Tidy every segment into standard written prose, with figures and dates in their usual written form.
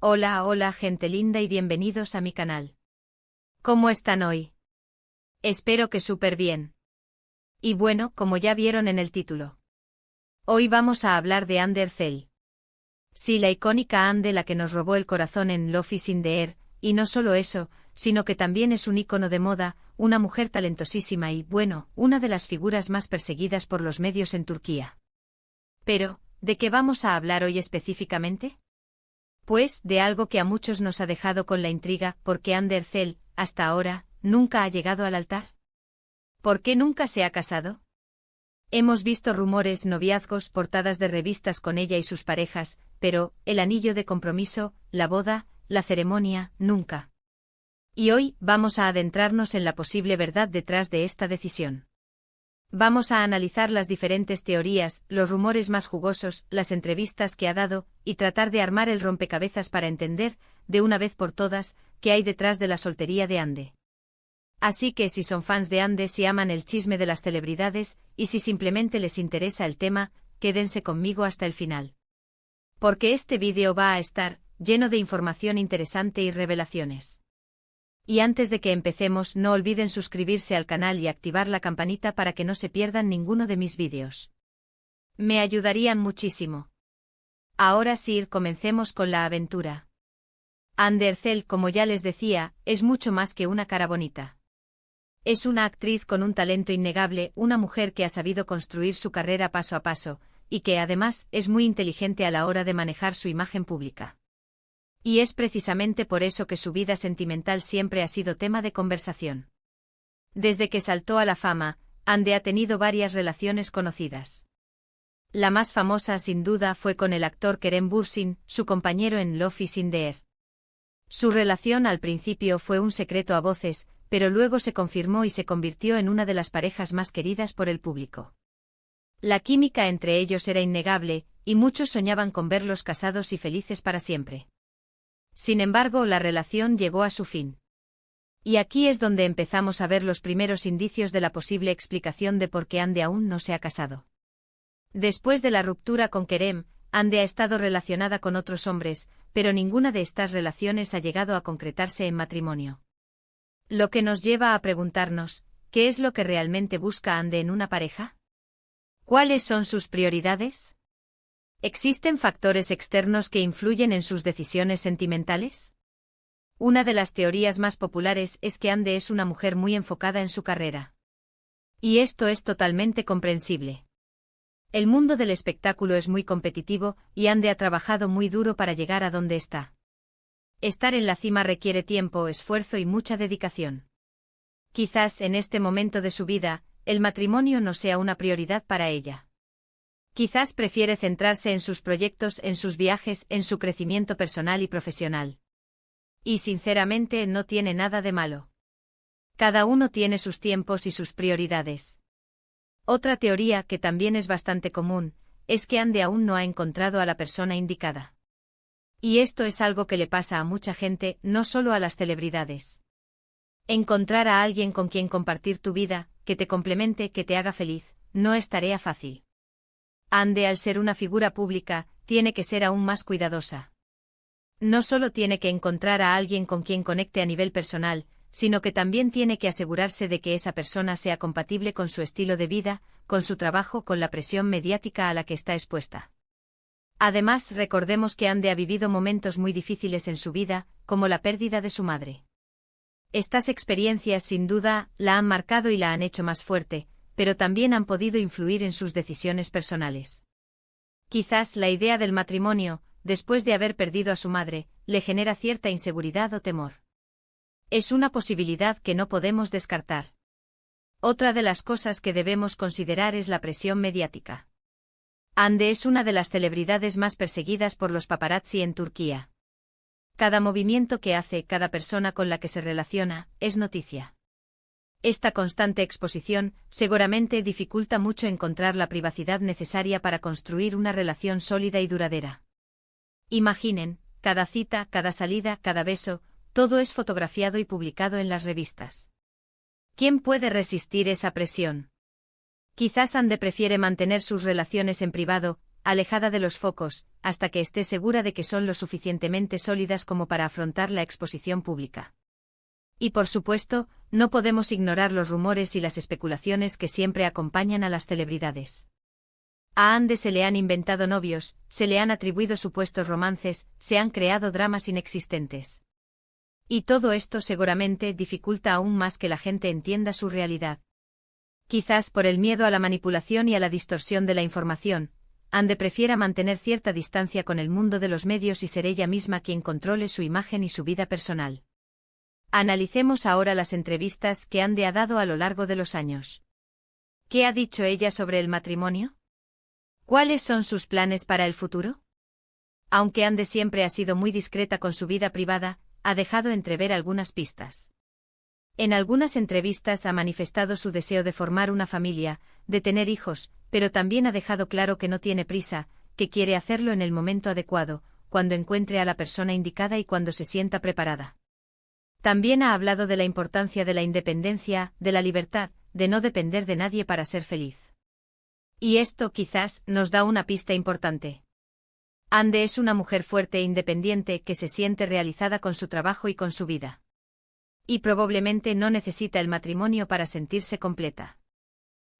Hola, hola gente linda y bienvenidos a mi canal. ¿Cómo están hoy? Espero que súper bien. Y bueno, como ya vieron en el título, hoy vamos a hablar de Ande Erçel. Sí, la icónica Ande, la que nos robó el corazón en Love is in the Air, y no solo eso, sino que también es un ícono de moda, una mujer talentosísima y, bueno, una de las figuras más perseguidas por los medios en Turquía. Pero, ¿de qué vamos a hablar hoy específicamente? Pues, de algo que a muchos nos ha dejado con la intriga, porque Ande Erçel, hasta ahora, nunca ha llegado al altar. ¿Por qué nunca se ha casado? Hemos visto rumores, noviazgos, portadas de revistas con ella y sus parejas, pero, el anillo de compromiso, la boda, la ceremonia, nunca. Y hoy, vamos a adentrarnos en la posible verdad detrás de esta decisión. Vamos a analizar las diferentes teorías, los rumores más jugosos, las entrevistas que ha dado, y tratar de armar el rompecabezas para entender, de una vez por todas, qué hay detrás de la soltería de Ande. Así que si son fans de Ande, si aman el chisme de las celebridades, y si simplemente les interesa el tema, quédense conmigo hasta el final. Porque este vídeo va a estar lleno de información interesante y revelaciones. Y antes de que empecemos, no olviden suscribirse al canal y activar la campanita para que no se pierdan ninguno de mis vídeos. Me ayudarían muchísimo. Ahora sí, comencemos con la aventura. Ande Erçel, como ya les decía, es mucho más que una cara bonita. Es una actriz con un talento innegable, una mujer que ha sabido construir su carrera paso a paso, y que además es muy inteligente a la hora de manejar su imagen pública. Y es precisamente por eso que su vida sentimental siempre ha sido tema de conversación. Desde que saltó a la fama, Ande ha tenido varias relaciones conocidas. La más famosa, sin duda, fue con el actor Kerem Bürsin, su compañero en Love is in the Air. Su relación al principio fue un secreto a voces, pero luego se confirmó y se convirtió en una de las parejas más queridas por el público. La química entre ellos era innegable, y muchos soñaban con verlos casados y felices para siempre. Sin embargo, la relación llegó a su fin. Y aquí es donde empezamos a ver los primeros indicios de la posible explicación de por qué Ande aún no se ha casado. Después de la ruptura con Kerem, Ande ha estado relacionada con otros hombres, pero ninguna de estas relaciones ha llegado a concretarse en matrimonio. Lo que nos lleva a preguntarnos, ¿qué es lo que realmente busca Ande en una pareja? ¿Cuáles son sus prioridades? ¿Existen factores externos que influyen en sus decisiones sentimentales? Una de las teorías más populares es que Ande es una mujer muy enfocada en su carrera. Y esto es totalmente comprensible. El mundo del espectáculo es muy competitivo, y Ande ha trabajado muy duro para llegar a donde está. Estar en la cima requiere tiempo, esfuerzo y mucha dedicación. Quizás en este momento de su vida, el matrimonio no sea una prioridad para ella. Quizás prefiere centrarse en sus proyectos, en sus viajes, en su crecimiento personal y profesional. Y sinceramente no tiene nada de malo. Cada uno tiene sus tiempos y sus prioridades. Otra teoría que también es bastante común, es que Ande aún no ha encontrado a la persona indicada. Y esto es algo que le pasa a mucha gente, no solo a las celebridades. Encontrar a alguien con quien compartir tu vida, que te complemente, que te haga feliz, no es tarea fácil. Ande, al ser una figura pública, tiene que ser aún más cuidadosa. No solo tiene que encontrar a alguien con quien conecte a nivel personal, sino que también tiene que asegurarse de que esa persona sea compatible con su estilo de vida, con su trabajo, con la presión mediática a la que está expuesta. Además, recordemos que Ande ha vivido momentos muy difíciles en su vida, como la pérdida de su madre. Estas experiencias, sin duda, la han marcado y la han hecho más fuerte, pero también han podido influir en sus decisiones personales. Quizás la idea del matrimonio, después de haber perdido a su madre, le genera cierta inseguridad o temor. Es una posibilidad que no podemos descartar. Otra de las cosas que debemos considerar es la presión mediática. Ande es una de las celebridades más perseguidas por los paparazzi en Turquía. Cada movimiento que hace, cada persona con la que se relaciona, es noticia. Esta constante exposición seguramente dificulta mucho encontrar la privacidad necesaria para construir una relación sólida y duradera. Imaginen, cada cita, cada salida, cada beso, todo es fotografiado y publicado en las revistas. ¿Quién puede resistir esa presión? Quizás Ande prefiere mantener sus relaciones en privado, alejada de los focos, hasta que esté segura de que son lo suficientemente sólidas como para afrontar la exposición pública. Y por supuesto, no podemos ignorar los rumores y las especulaciones que siempre acompañan a las celebridades. A Ande se le han inventado novios, se le han atribuido supuestos romances, se han creado dramas inexistentes. Y todo esto seguramente dificulta aún más que la gente entienda su realidad. Quizás por el miedo a la manipulación y a la distorsión de la información, Ande prefiera mantener cierta distancia con el mundo de los medios y ser ella misma quien controle su imagen y su vida personal. Analicemos ahora las entrevistas que Ande ha dado a lo largo de los años. ¿Qué ha dicho ella sobre el matrimonio? ¿Cuáles son sus planes para el futuro? Aunque Ande siempre ha sido muy discreta con su vida privada, ha dejado entrever algunas pistas. En algunas entrevistas ha manifestado su deseo de formar una familia, de tener hijos, pero también ha dejado claro que no tiene prisa, que quiere hacerlo en el momento adecuado, cuando encuentre a la persona indicada y cuando se sienta preparada. También ha hablado de la importancia de la independencia, de la libertad, de no depender de nadie para ser feliz. Y esto quizás nos da una pista importante. Ande es una mujer fuerte e independiente que se siente realizada con su trabajo y con su vida. Y probablemente no necesita el matrimonio para sentirse completa.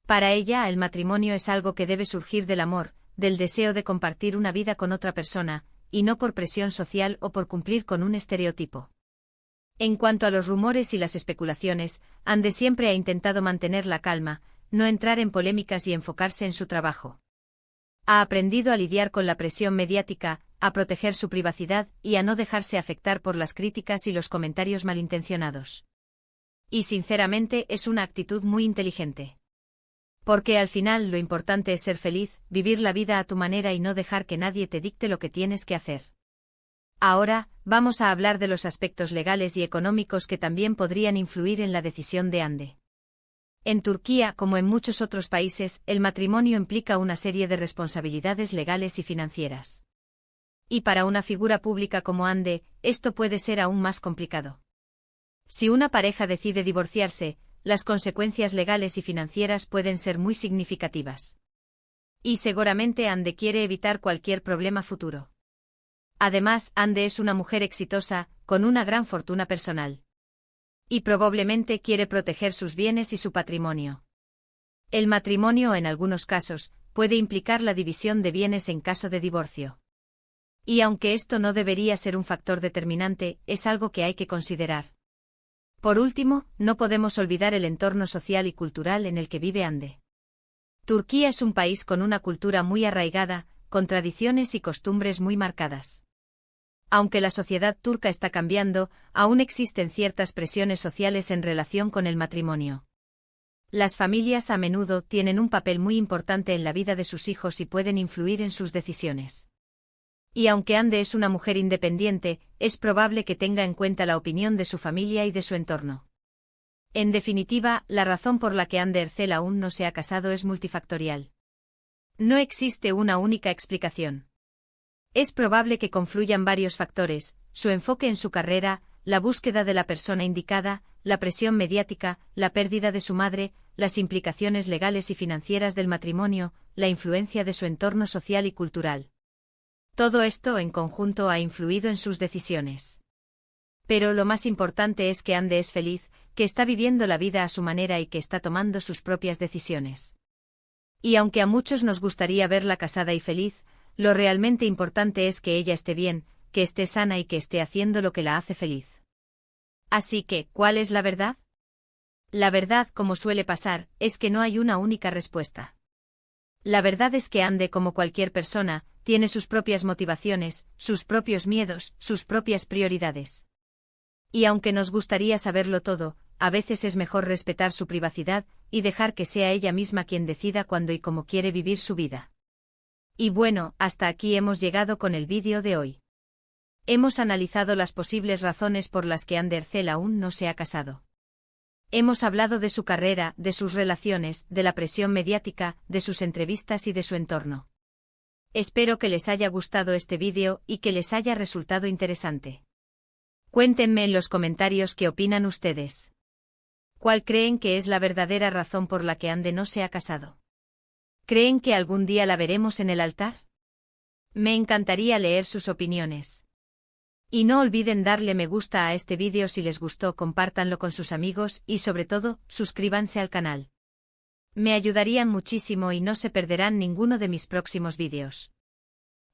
Para ella el matrimonio es algo que debe surgir del amor, del deseo de compartir una vida con otra persona, y no por presión social o por cumplir con un estereotipo. En cuanto a los rumores y las especulaciones, Ande siempre ha intentado mantener la calma, no entrar en polémicas y enfocarse en su trabajo. Ha aprendido a lidiar con la presión mediática, a proteger su privacidad y a no dejarse afectar por las críticas y los comentarios malintencionados. Y sinceramente es una actitud muy inteligente. Porque al final lo importante es ser feliz, vivir la vida a tu manera y no dejar que nadie te dicte lo que tienes que hacer. Ahora, vamos a hablar de los aspectos legales y económicos que también podrían influir en la decisión de Ande. En Turquía, como en muchos otros países, el matrimonio implica una serie de responsabilidades legales y financieras. Y para una figura pública como Ande, esto puede ser aún más complicado. Si una pareja decide divorciarse, las consecuencias legales y financieras pueden ser muy significativas. Y seguramente Ande quiere evitar cualquier problema futuro. Además, Ande es una mujer exitosa, con una gran fortuna personal. Y probablemente quiere proteger sus bienes y su patrimonio. El matrimonio, en algunos casos, puede implicar la división de bienes en caso de divorcio. Y aunque esto no debería ser un factor determinante, es algo que hay que considerar. Por último, no podemos olvidar el entorno social y cultural en el que vive Ande. Turquía es un país con una cultura muy arraigada, con tradiciones y costumbres muy marcadas. Aunque la sociedad turca está cambiando, aún existen ciertas presiones sociales en relación con el matrimonio. Las familias a menudo tienen un papel muy importante en la vida de sus hijos y pueden influir en sus decisiones. Y aunque Ande es una mujer independiente, es probable que tenga en cuenta la opinión de su familia y de su entorno. En definitiva, la razón por la que Ande Erçel aún no se ha casado es multifactorial. No existe una única explicación. Es probable que confluyan varios factores: su enfoque en su carrera, la búsqueda de la persona indicada, la presión mediática, la pérdida de su madre, las implicaciones legales y financieras del matrimonio, la influencia de su entorno social y cultural. Todo esto en conjunto ha influido en sus decisiones. Pero lo más importante es que Ande es feliz, que está viviendo la vida a su manera y que está tomando sus propias decisiones. Y aunque a muchos nos gustaría verla casada y feliz, lo realmente importante es que ella esté bien, que esté sana y que esté haciendo lo que la hace feliz. Así que, ¿cuál es la verdad? La verdad, como suele pasar, es que no hay una única respuesta. La verdad es que Ande, como cualquier persona, tiene sus propias motivaciones, sus propios miedos, sus propias prioridades. Y aunque nos gustaría saberlo todo, a veces es mejor respetar su privacidad y dejar que sea ella misma quien decida cuándo y cómo quiere vivir su vida. Y bueno, hasta aquí hemos llegado con el vídeo de hoy. Hemos analizado las posibles razones por las que Ande Erçel aún no se ha casado. Hemos hablado de su carrera, de sus relaciones, de la presión mediática, de sus entrevistas y de su entorno. Espero que les haya gustado este vídeo y que les haya resultado interesante. Cuéntenme en los comentarios qué opinan ustedes. ¿Cuál creen que es la verdadera razón por la que Ande no se ha casado? ¿Creen que algún día la veremos en el altar? Me encantaría leer sus opiniones. Y no olviden darle me gusta a este vídeo si les gustó, compártanlo con sus amigos y sobre todo, suscríbanse al canal. Me ayudarían muchísimo y no se perderán ninguno de mis próximos vídeos.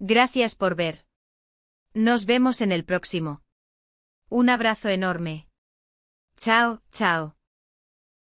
Gracias por ver. Nos vemos en el próximo. Un abrazo enorme. Chao, chao.